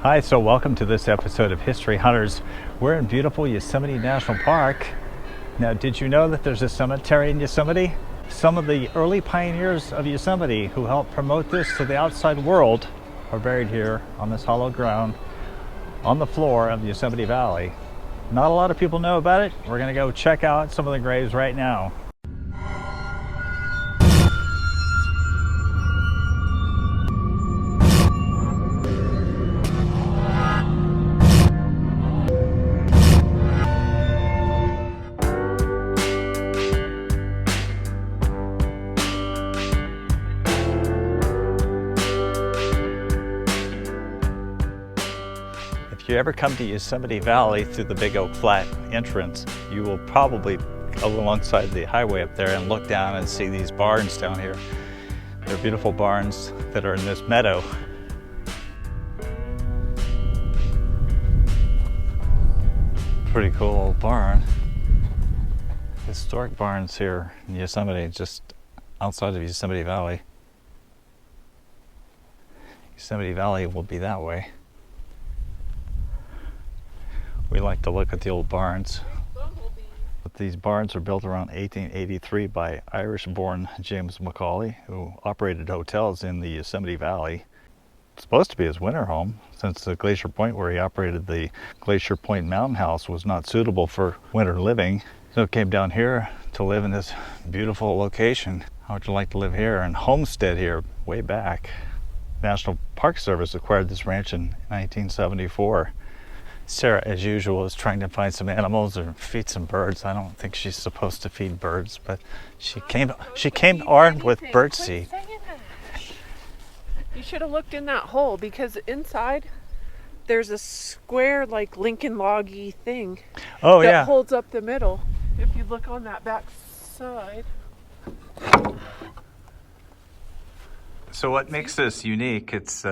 Hi, so welcome to this episode of History Hunters. We're in beautiful Yosemite National Park. Now, did you know that there's a cemetery in Yosemite? Some of the early pioneers of Yosemite who helped promote this to the outside world are buried here on this hollow ground on the floor of the Yosemite Valley. Not a lot of people know about it. We're going to go check out some of the graves right now. If you ever come to Yosemite Valley through the Big Oak Flat entrance, you will probably go alongside the highway up there and look down and see these barns down here. They're beautiful barns that are in this meadow. Pretty cool old barn. Historic barns here in Yosemite, just outside of Yosemite Valley. Yosemite Valley will be that way. We like to look at the old barns. These barns were built around 1883 by Irish-born James McAuley, who operated hotels in the Yosemite Valley. It's supposed to be his winter home, since the Glacier Point where he operated the Glacier Point Mountain House was not suitable for winter living. So he came down here to live in this beautiful location. How would you like to live here and homestead here way back? National Park Service acquired this ranch in 1974. Sarah, as usual, is trying to find some animals or feed some birds. I don't think she's supposed to feed birds, but she came armed with birdseed. You should have looked in that hole, because inside there's a square, like Lincoln loggy thing that holds up the middle. If you look on that back side. So what makes this unique? It's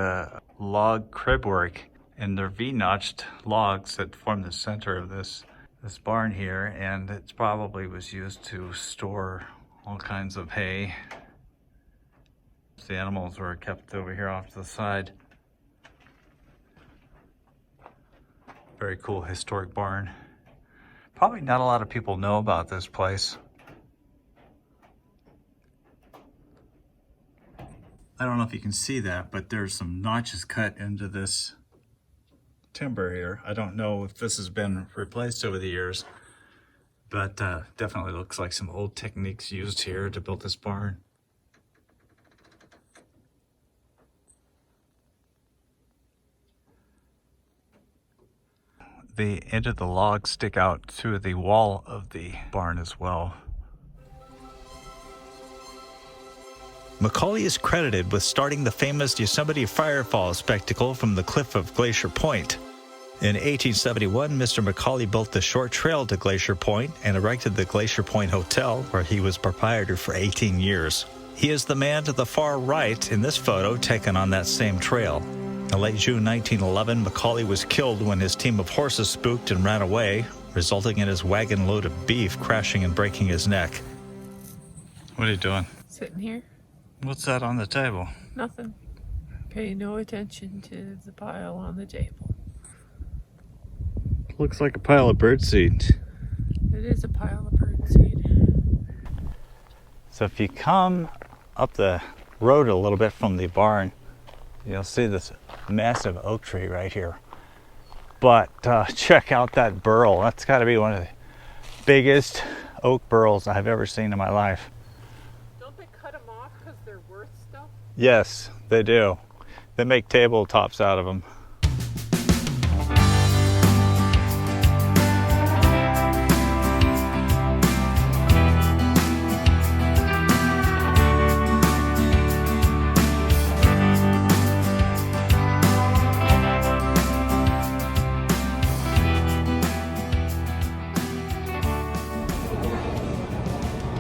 log crib work. And they're V-notched logs that form the center of this barn here, and it probably was used to store all kinds of hay. The animals were kept over here off to the side. Very cool historic barn. Probably not a lot of people know about this place. I don't know if you can see that, but there's some notches cut into this timber here. I don't know if this has been replaced over the years, but definitely looks like some old techniques used here to build this barn. The end of the logs stick out through the wall of the barn as well. McAuley is credited with starting the famous Yosemite Firefall spectacle from the cliff of Glacier Point. In 1871, Mr. McAuley built the short trail to Glacier Point and erected the Glacier Point Hotel, where he was proprietor for 18 years. He is the man to the far right in this photo taken on that same trail. In late June 1911, McAuley was killed when his team of horses spooked and ran away, resulting in his wagon load of beef crashing and breaking his neck. What are you doing? Sitting here. What's that on the table? Nothing. Pay no attention to the pile on the table. Looks like a pile of birdseed. It is a pile of birdseed. So if you come up the road a little bit from the barn, you'll see this massive oak tree right here. But check out that burl. That's got to be one of the biggest oak burls I've ever seen in my life. Don't they cut them off because they're worth stuff? Yes, they do. They make tabletops out of them.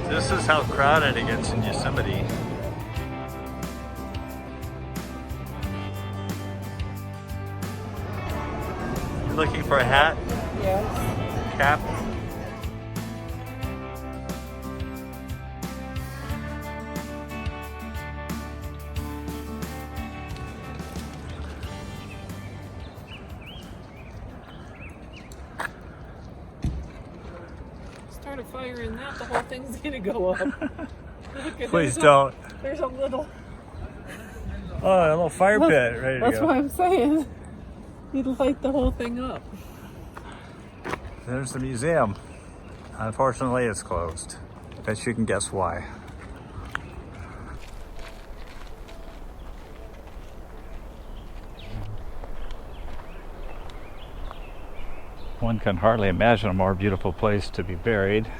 This is how crowded it gets in Yosemite. You looking for a hat? Yes. Cap? start a fire in that, the whole thing's gonna go up. Please don't. There's a little... Oh, a little fire pit ready to go. That's what I'm saying. You'd light the whole thing up. There's the museum. Unfortunately, it's closed. Bet you can guess why. One can hardly imagine a more beautiful place to be buried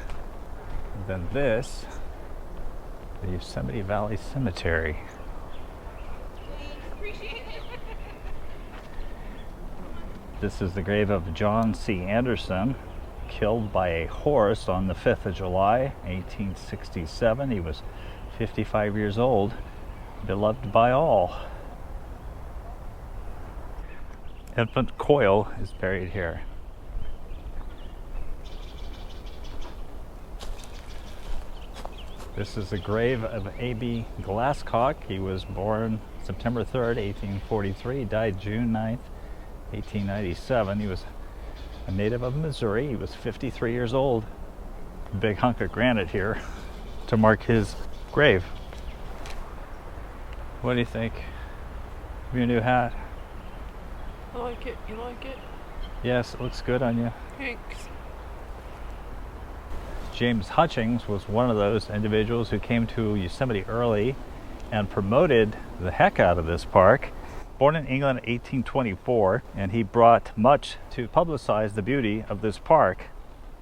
than this, the Yosemite Valley Cemetery. This is the grave of John C. Anderson, killed by a horse on the 5th of July, 1867. He was 55 years old, beloved by all. Infant Coyle is buried here. This is the grave of A.B. Glasscock. He was born September 3rd, 1843, died June 9th, 1897. He was a native of Missouri. He was 53 years old. A big hunk of granite here to mark his grave. What do you think of your new hat? I like it. You like it? Yes, it looks good on you. Thanks. James Hutchings was one of those individuals who came to Yosemite early and promoted the heck out of this park. Born in England in 1824, and he brought much to publicize the beauty of this park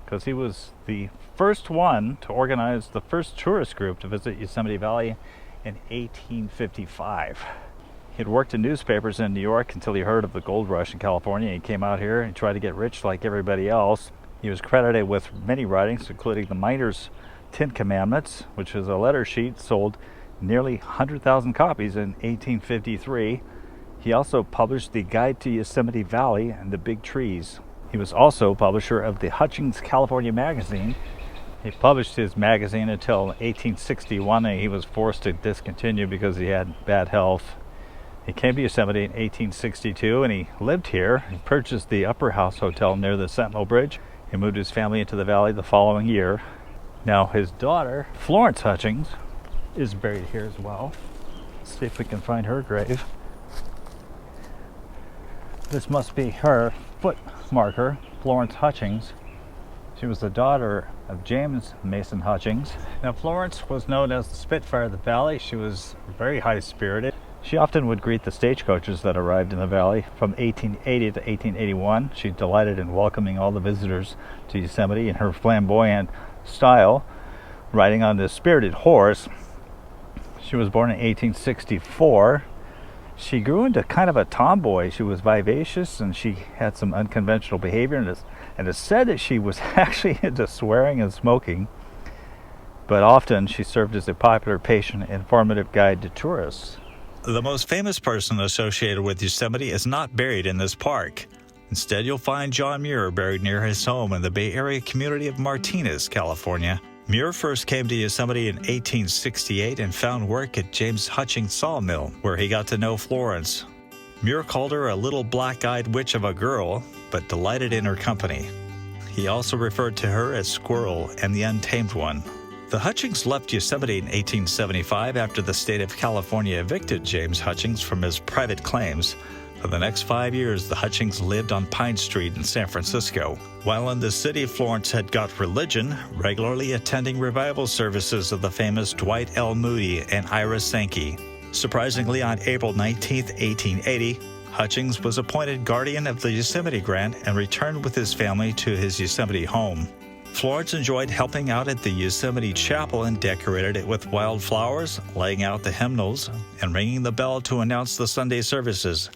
because he was the first one to organize the first tourist group to visit Yosemite Valley in 1855. He'd worked in newspapers in New York until he heard of the gold rush in California. He came out here and tried to get rich like everybody else. He was credited with many writings, including the Miner's Ten Commandments, which is a letter sheet sold nearly 100,000 copies in 1853. He also published the Guide to Yosemite Valley and the Big Trees. He was also publisher of the Hutchings California magazine. He published his magazine until 1861, and he was forced to discontinue because he had bad health. He came to Yosemite in 1862, and he lived here. He purchased the Upper House Hotel near the Sentinel Bridge. He moved his family into the valley the following year. Now his daughter, Florence Hutchings, is buried here as well. Let's see if we can find her grave. This must be her foot marker, Florence Hutchings. She was the daughter of James Mason Hutchings. Now Florence was known as the Spitfire of the Valley. She was very high-spirited. She often would greet the stagecoaches that arrived in the valley. From 1880 to 1881, she delighted in welcoming all the visitors to Yosemite in her flamboyant style, riding on this spirited horse. She was born in 1864. She grew into kind of a tomboy. She was vivacious and she had some unconventional behavior, and it's said that she was actually into swearing and smoking, but often she served as a popular patient and informative guide to tourists. The most famous person associated with Yosemite is not buried in this park. Instead, you'll find John Muir buried near his home in the Bay Area community of Martinez, California. Muir first came to Yosemite in 1868 and found work at James Hutchings sawmill, where he got to know Florence. Muir called her a little black-eyed witch of a girl, but delighted in her company. He also referred to her as Squirrel and the Untamed One. The Hutchings left Yosemite in 1875 after the state of California evicted James Hutchings from his private claims. For the next 5 years, the Hutchings lived on Pine Street in San Francisco. While in the city, Florence had got religion, regularly attending revival services of the famous Dwight L. Moody and Ira Sankey. Surprisingly, on April 19, 1880, Hutchings was appointed Guardian of the Yosemite Grant and returned with his family to his Yosemite home. Florence enjoyed helping out at the Yosemite Chapel and decorated it with wildflowers, laying out the hymnals, and ringing the bell to announce the Sunday services.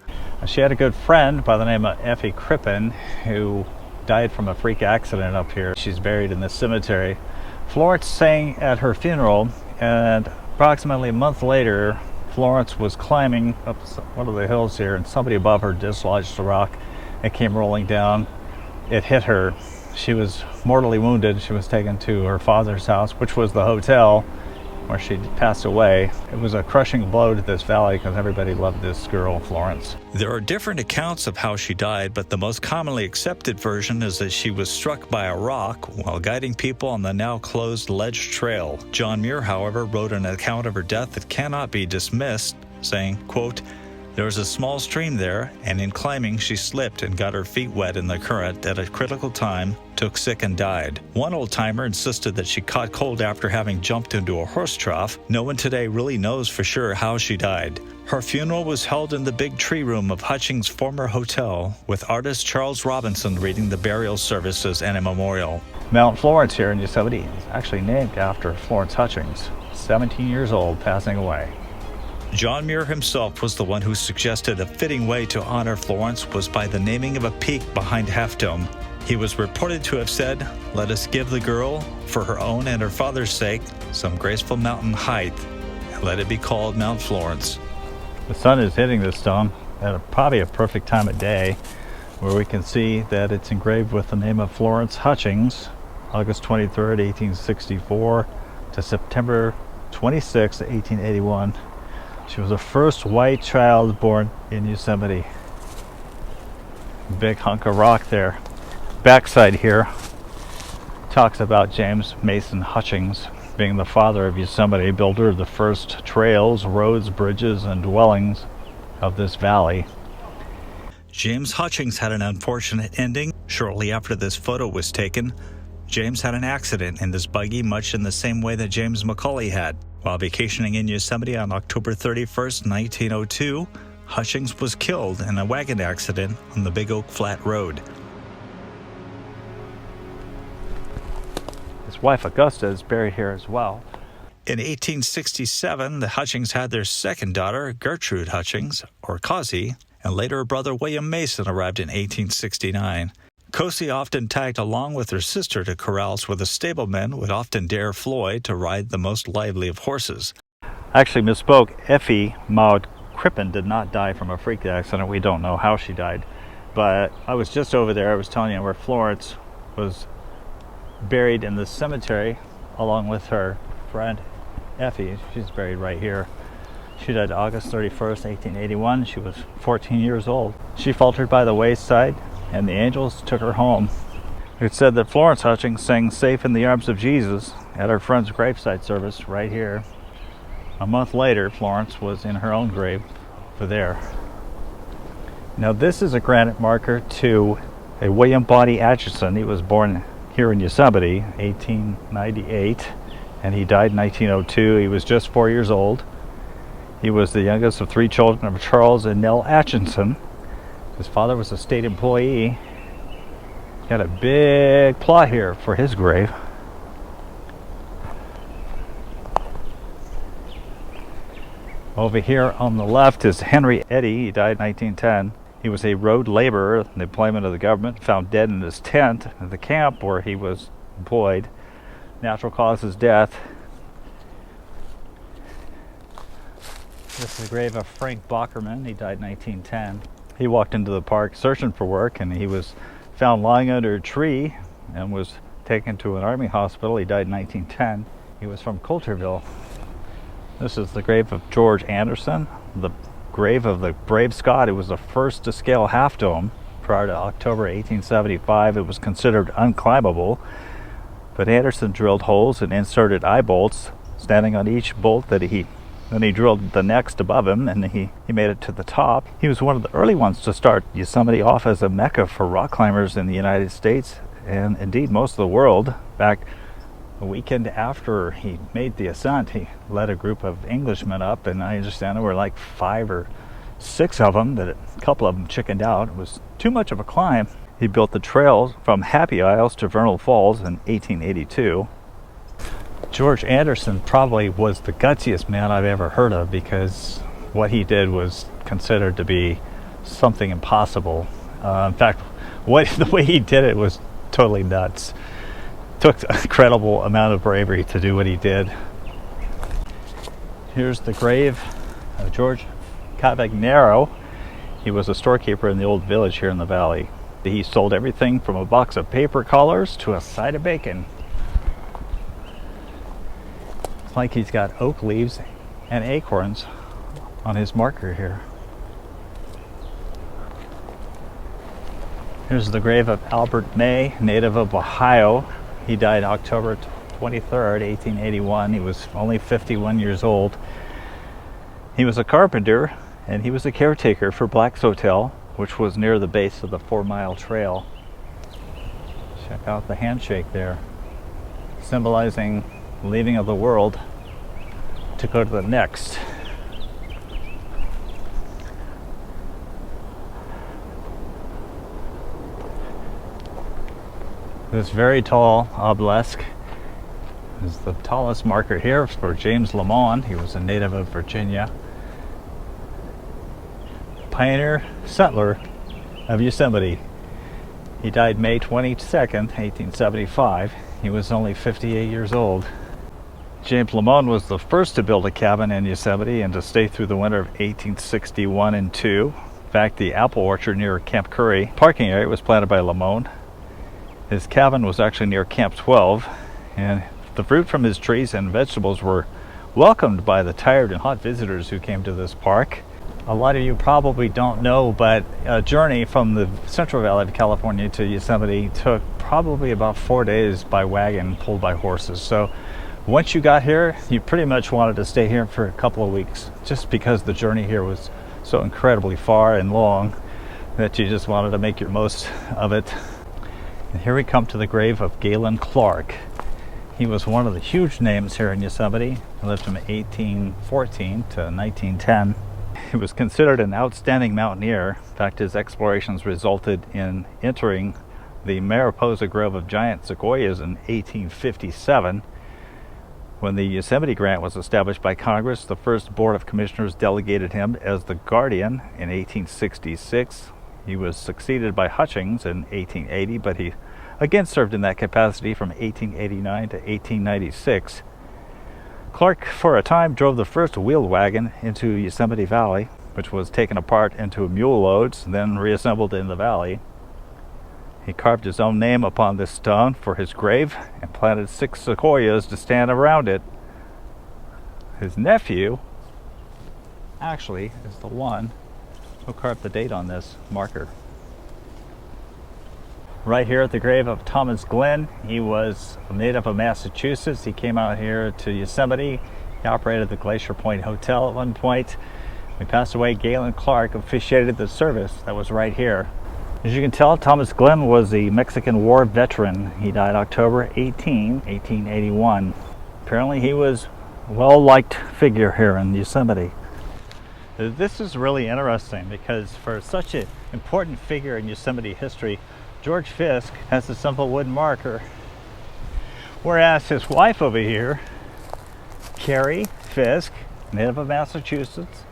She had a good friend by the name of Effie Crippen who died from a freak accident up here. She's buried in this cemetery. Florence sang at her funeral, and approximately a month later, Florence was climbing up one of the hills here, and somebody above her dislodged a rock. It came rolling down. It hit her. She was mortally wounded. She was taken to her father's house, which was the hotel, where she passed away. It was a crushing blow to this valley because everybody loved this girl, Florence. There are different accounts of how she died, but the most commonly accepted version is that she was struck by a rock while guiding people on the now closed ledge trail. John Muir, however, wrote an account of her death that cannot be dismissed, saying, quote, "There was a small stream there, and in climbing she slipped and got her feet wet in the current at a critical time, took sick and died." One old-timer insisted that she caught cold after having jumped into a horse trough. No one today really knows for sure how she died. Her funeral was held in the big tree room of Hutchings' former hotel, with artist Charles Robinson reading the burial services and a memorial. Mount Florence here in Yosemite is actually named after Florence Hutchings, 17 years old, passing away. John Muir himself was the one who suggested a fitting way to honor Florence was by the naming of a peak behind Half Dome. He was reported to have said, "Let us give the girl, for her own and her father's sake, some graceful mountain height, and let it be called Mount Florence." The sun is hitting this stone at probably a perfect time of day, where we can see that it's engraved with the name of Florence Hutchings, August 23rd, 1864 to September 26, 1881. She was the first white child born in Yosemite. Big hunk of rock there. Backside here talks about James Mason Hutchings being the father of Yosemite, builder of the first trails, roads, bridges, and dwellings of this valley. James Hutchings had an unfortunate ending. Shortly after this photo was taken, James had an accident in this buggy, much in the same way that James McAuley had. While vacationing in Yosemite on October 31st, 1902, Hutchings was killed in a wagon accident on the Big Oak Flat Road. His wife Augusta is buried here as well. In 1867, the Hutchings had their second daughter, Gertrude Hutchings, or Cossie, and later her brother William Mason arrived in 1869. Cossie often tagged along with her sister to corrals where the stablemen would often dare Floyd to ride the most lively of horses. I actually misspoke. Effie Maud Crippen did not die from a freak accident. We don't know how she died. But I was just over there. I was telling you where Florence was buried in the cemetery along with her friend Effie. She's buried right here. She died August 31st, 1881. She was 14 years old. She faltered by the wayside, and the angels took her home. It said that Florence Hutchings sang "Safe in the Arms of Jesus" at her friend's graveside service right here. A month later, Florence was in her own grave over there. Now this is a granite marker to a William Bonney Atchison. He was born here in Yosemite, 1898, and he died in 1902. He was just 4 years old. He was the youngest of 3 children of Charles and Nell Atchison. His father was a state employee. He had a big plot here for his grave. Over here on the left is Henry Eddy. He died in 1910. He was a road laborer in the employment of the government, found dead in his tent at the camp where he was employed. Natural causes death. This is the grave of Frank Bockerman. He died in 1910. He walked into the park searching for work, and he was found lying under a tree and was taken to an army hospital. He died in 1910. He was from Coulterville. This is the grave of George Anderson, the grave of the brave Scot who was the first to scale Half Dome. Prior to October 1875, it was considered unclimbable, but Anderson drilled holes and inserted eye bolts, standing on each bolt that then he drilled the next above him, and he made it to the top. He was one of the early ones to start Yosemite off as a mecca for rock climbers in the United States, and indeed most of the world. Back a weekend after he made the ascent, he led a group of Englishmen up, and I understand there were like 5 or 6 of them, that a couple of them chickened out. It was too much of a climb. He built the trails from Happy Isles to Vernal Falls in 1882. George Anderson probably was the gutsiest man I've ever heard of, because what he did was considered to be something impossible. In fact, the way he did it was totally nuts. Took an incredible amount of bravery to do what he did. Here's the grave of George Cavagnaro. He was a storekeeper in the old village here in the valley. He sold everything from a box of paper collars to a side of bacon. Looks like he's got oak leaves and acorns on his marker here. Here's the grave of Albert May, native of Ohio. He died October 23rd, 1881. He was only 51 years old. He was a carpenter, and he was a caretaker for Black's Hotel, which was near the base of the 4-mile trail. Check out the handshake there, symbolizing leaving of the world to go to the next. This very tall obelisk is the tallest marker here for James Lamont. He was a native of Virginia. Pioneer settler of Yosemite. He died May 22nd, 1875. He was only 58 years old. James Lamont was the first to build a cabin in Yosemite and to stay through the winter of 1861 and 2. In fact, the apple orchard near Camp Curry parking area was planted by Lamont. His cabin was actually near Camp 12, and the fruit from his trees and vegetables were welcomed by the tired and hot visitors who came to this park. A lot of you probably don't know, but a journey from the Central Valley of California to Yosemite took probably about 4 days by wagon pulled by horses. So once you got here, you pretty much wanted to stay here for a couple of weeks, just because the journey here was so incredibly far and long that you just wanted to make your most of it. And here we come to the grave of Galen Clark. He was one of the huge names here in Yosemite. He lived from 1814 to 1910. He was considered an outstanding mountaineer. In fact, his explorations resulted in entering the Mariposa Grove of giant sequoias in 1857. When the Yosemite Grant was established by Congress, the first Board of Commissioners delegated him as the Guardian in 1866. He was succeeded by Hutchings in 1880, but he again served in that capacity from 1889 to 1896. Clark, for a time, drove the first wheeled wagon into Yosemite Valley, which was taken apart into mule loads, then reassembled in the valley. He carved his own name upon this stone for his grave and planted 6 sequoias to stand around it. His nephew actually is the one who carved the date on this marker. Right here at the grave of Thomas Glenn. He was a native of Massachusetts. He came out here to Yosemite. He operated the Glacier Point Hotel at one point. When he passed away, Galen Clark officiated the service that was right here. As you can tell, Thomas Glenn was a Mexican War veteran. He died October 18, 1881. Apparently he was a well-liked figure here in Yosemite. This is really interesting because for such an important figure in Yosemite history, George Fiske has a simple wooden marker, whereas his wife over here, Carrie Fiske, native of Massachusetts,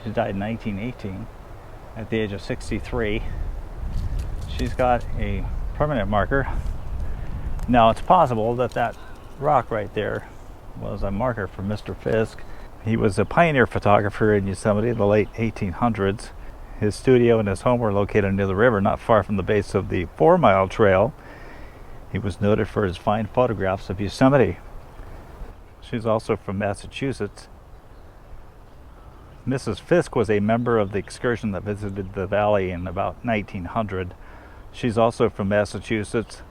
she died in 1918 at the age of 63. She's got a permanent marker. Now it's possible that that rock right there was a marker for Mr. Fiske. He was a pioneer photographer in Yosemite in the late 1800s. His studio and his home were located near the river, not far from the base of the 4-mile trail. He was noted for his fine photographs of Yosemite. She's also from Massachusetts. Mrs. Fiske was a member of the excursion that visited the valley in about 1900. She's also from Massachusetts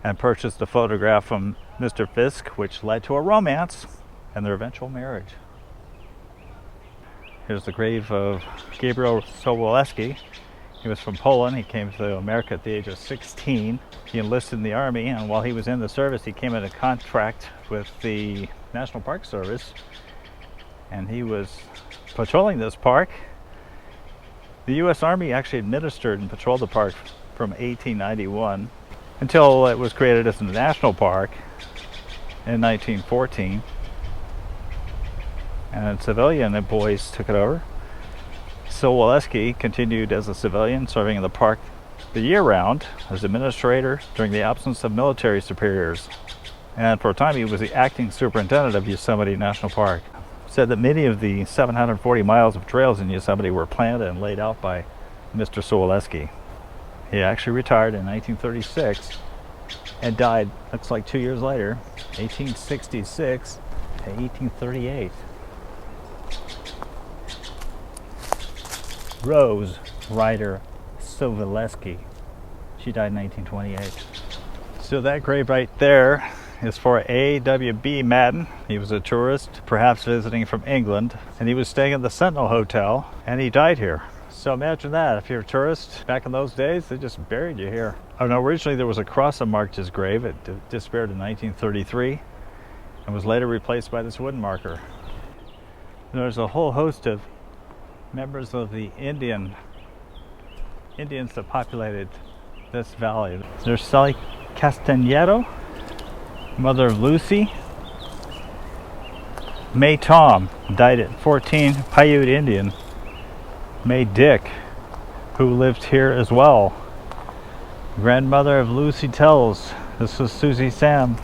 and purchased a photograph from Mr. Fiske, which led to a romance and their eventual marriage. Here's the grave of Gabriel Sovulewski. He was from Poland. He came to America at the age of 16. He enlisted in the Army, and while he was in the service, he came into contract with the National Park Service, and he was patrolling this park. The U.S. Army actually administered and patrolled the park from 1891 until it was created as a national park in 1914. And civilian employees took it over. Sovulewski continued as a civilian, serving in the park the year round as administrator during the absence of military superiors. And for a time he was the acting superintendent of Yosemite National Park. Said that many of the 740 miles of trails in Yosemite were planned and laid out by Mr. Sovulewski. He actually retired in 1936 and died, looks like 2 years later, 1866. to 1838. Rose Ryder Sovulewski. She died in 1928. So that grave right there is for A.W.B. Madden. He was a tourist, perhaps visiting from England, and he was staying at the Sentinel Hotel, and he died here. So imagine that, if you're a tourist, back in those days, they just buried you here. Oh no, originally there was a cross that marked his grave. It disappeared in 1933 and was later replaced by this wooden marker. There's a whole host of members of the Indians that populated this valley. There's Sally Castañedo, mother of Lucy. May Tom, died at 14, Paiute Indian. May Dick, who lived here as well. Grandmother of Lucy Tells. This was Susie Sam,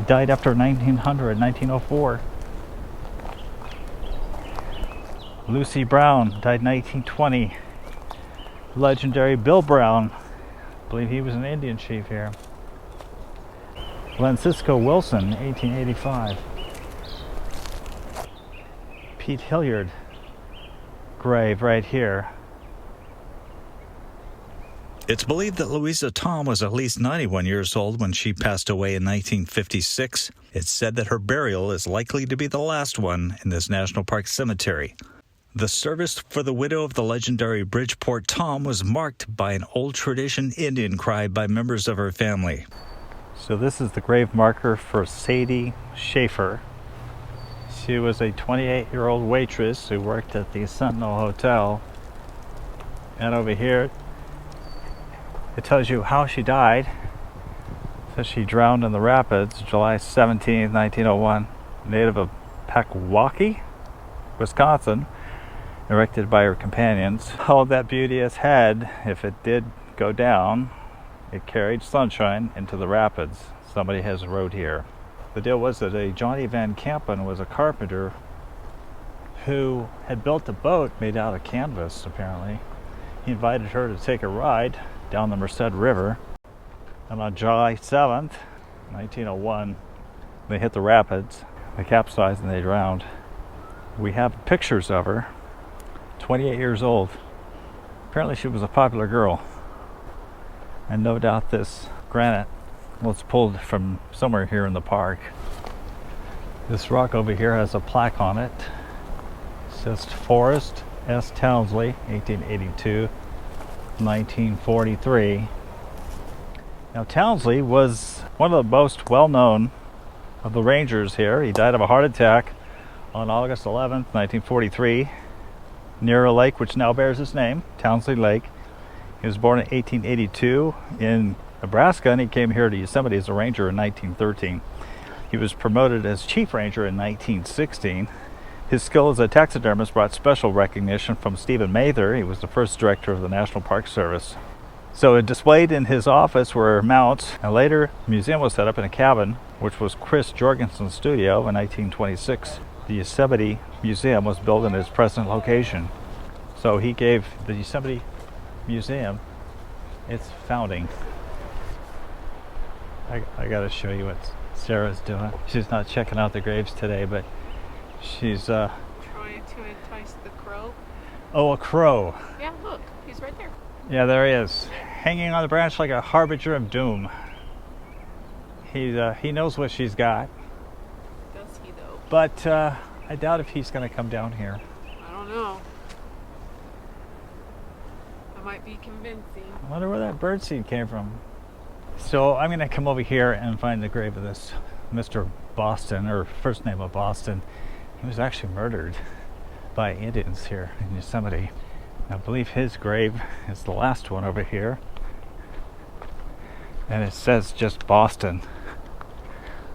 died after 1904. Lucy Brown, died in 1920. Legendary Bill Brown, I believe he was an Indian chief here. Francisco Wilson, 1885. Pete Hilliard, grave right here. It's believed that Louisa Tom was at least 91 years old when she passed away in 1956. It's said that her burial is likely to be the last one in this National Park cemetery. The service for the widow of the legendary Bridgeport Tom was marked by an old tradition Indian cry by members of her family. So this is the grave marker for Sadie Schaefer. She was a 28-year-old waitress who worked at the Sentinel Hotel. And over here, it tells you how she died. It says she drowned in the rapids July 17, 1901. Native of Pequawki, Wisconsin, erected by her companions. All that beauteous head, if it did go down, it carried sunshine into the rapids. Somebody has rode here. The deal was that a Johnny Van Campen was a carpenter who had built a boat made out of canvas, apparently. He invited her to take a ride down the Merced River. And on July 7th, 1901, they hit the rapids. They capsized and they drowned. We have pictures of her, 28 years old. Apparently she was a popular girl. And no doubt this granite was pulled from somewhere here in the park. This rock over here has a plaque on it. It says Forrest S. Townsley, 1882, 1943. Now Townsley was one of the most well-known of the rangers here. He died of a heart attack on August 11th, 1943, near a lake which now bears his name, Townsley Lake. He was born in 1882 in Nebraska, and he came here to Yosemite as a ranger in 1913. He was promoted as chief ranger in 1916. His skill as a taxidermist brought special recognition from Stephen Mather. He was the first director of the National Park Service. So displayed in his office were mounts, and later a museum was set up in a cabin, which was Chris Jorgensen's studio in 1926. The Yosemite Museum was built in its present location. So he gave the Yosemite Museum its founding. I gotta show you what Sarah's doing. She's not checking out the graves today, but she's trying to entice the crow. Oh, a crow. Yeah, look, he's right there. Yeah, there he is, hanging on the branch like a harbinger of doom. He knows what she's got. Does he though? But I doubt if he's gonna come down here. I don't know. That might be convincing. I wonder where that birdseed came from. So I'm gonna come over here and find the grave of this Mr. Boston, or first name of Boston. He was actually murdered by Indians here in Yosemite. I believe his grave is the last one over here. And it says just Boston.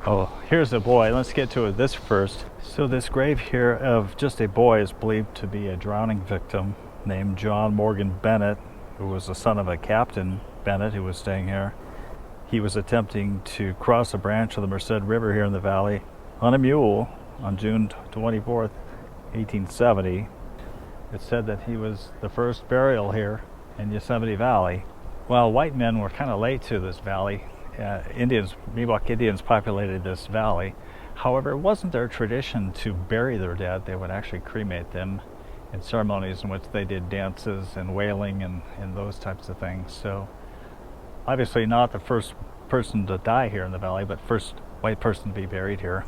Oh, here's a boy. Let's get to this first. So this grave here of just a boy is believed to be a drowning victim named John Morgan Bennett, who was the son of a Captain Bennett who was staying here. He was attempting to cross a branch of the Merced River here in the valley on a mule on June 24th, 1870. It's said that he was the first burial here in Yosemite Valley. Well, white men were kind of late to this valley. Miwok Indians populated this valley However, it wasn't their tradition to bury their dead. They would actually cremate them in ceremonies in which they did dances and wailing and those types of things. So obviously not the first person to die here in the valley, but first white person to be buried here.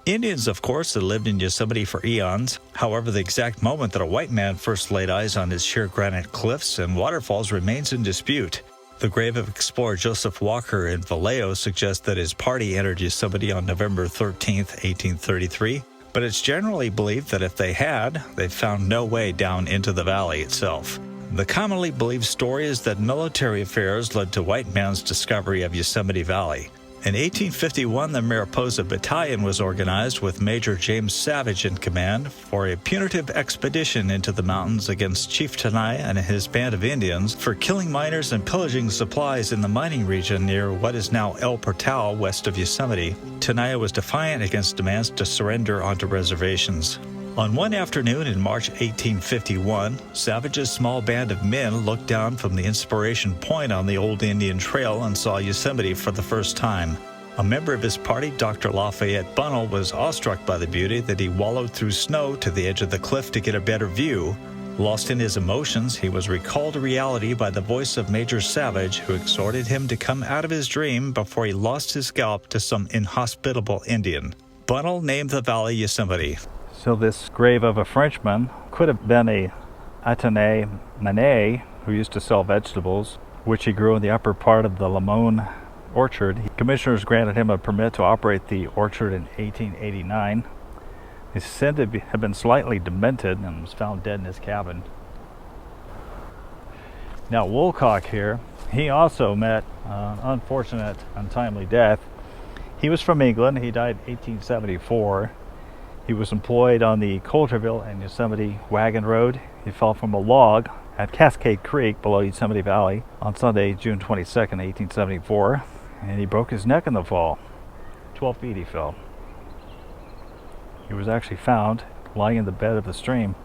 Indians, of course, had lived in Yosemite for eons. However, the exact moment that a white man first laid eyes on its sheer granite cliffs and waterfalls remains in dispute. The grave of explorer Joseph Walker in Vallejo suggests that his party entered Yosemite on November 13, 1833, but it's generally believed that if they had, they found no way down into the valley itself. The commonly believed story is that military affairs led to white man's discovery of Yosemite Valley. In 1851, the Mariposa Battalion was organized with Major James Savage in command for a punitive expedition into the mountains against Chief Tenaya and his band of Indians for killing miners and pillaging supplies in the mining region near what is now El Portal west of Yosemite. Tenaya was defiant against demands to surrender onto reservations. On one afternoon in March 1851, Savage's small band of men looked down from the Inspiration Point on the old Indian Trail and saw Yosemite for the first time. A member of his party, Dr. Lafayette Bunnell, was awestruck by the beauty that he wallowed through snow to the edge of the cliff to get a better view. Lost in his emotions, he was recalled to reality by the voice of Major Savage, who exhorted him to come out of his dream before he lost his scalp to some inhospitable Indian. Bunnell named the valley Yosemite. So this grave of a Frenchman could have been a Atene Manet who used to sell vegetables, which he grew in the upper part of the Limon orchard. Commissioners granted him a permit to operate the orchard in 1889. He's said to have been slightly demented and was found dead in his cabin. Now Woolcock here, he also met an unfortunate, untimely death. He was from England. He died in 1874. He was employed on the Coulterville and Yosemite Wagon Road. He fell from a log at Cascade Creek below Yosemite Valley on Sunday, June 22nd, 1874, and he broke his neck in the fall. 12 feet he fell. He was actually found lying in the bed of the stream,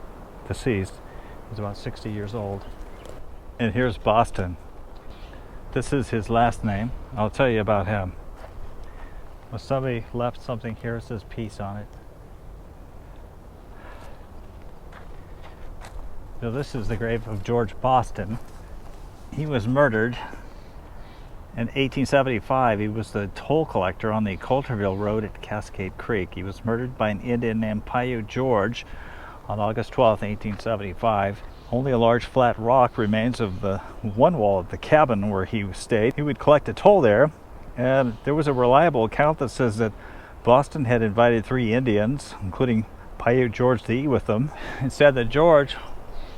deceased. He was about 60 years old. And here's Boston. This is his last name. I'll tell you about him. Well, somebody left something here. It says peace on it. So this is the grave of George Boston. He was murdered in 1875. He was the toll collector on the Coulterville Road at Cascade Creek. He was murdered by an Indian named Paiute George on August 12, 1875. Only a large flat rock remains of the one wall of the cabin where he stayed. He would collect a toll there, and there was a reliable account that says that Boston had invited 3 Indians, including Paiute George, to eat with them. It said that George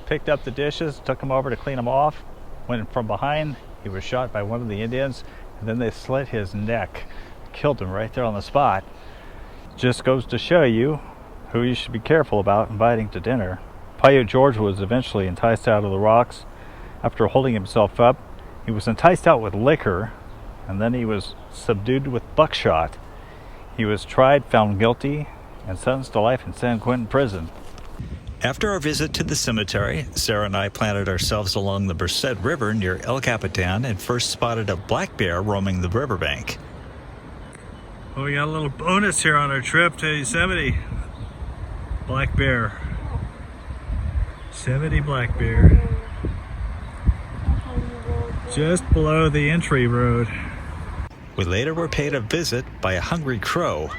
picked up the dishes, took them over to clean them off, went from behind. He was shot by one of the Indians, and then they slit his neck, killed him right there on the spot. Just goes to show you who you should be careful about inviting to dinner. Paiute George was eventually enticed out of the rocks. After holding himself up, he was enticed out with liquor, and then he was subdued with buckshot. He was tried, found guilty, and sentenced to life in San Quentin prison. After our visit to the cemetery, Sarah and I planted ourselves along the Merced River near El Capitan and first spotted a black bear roaming the riverbank. Well, we got a little bonus here on our trip to Yosemite. Black bear. Yosemite black bear. Just below the entry road. We later were paid a visit by a hungry crow.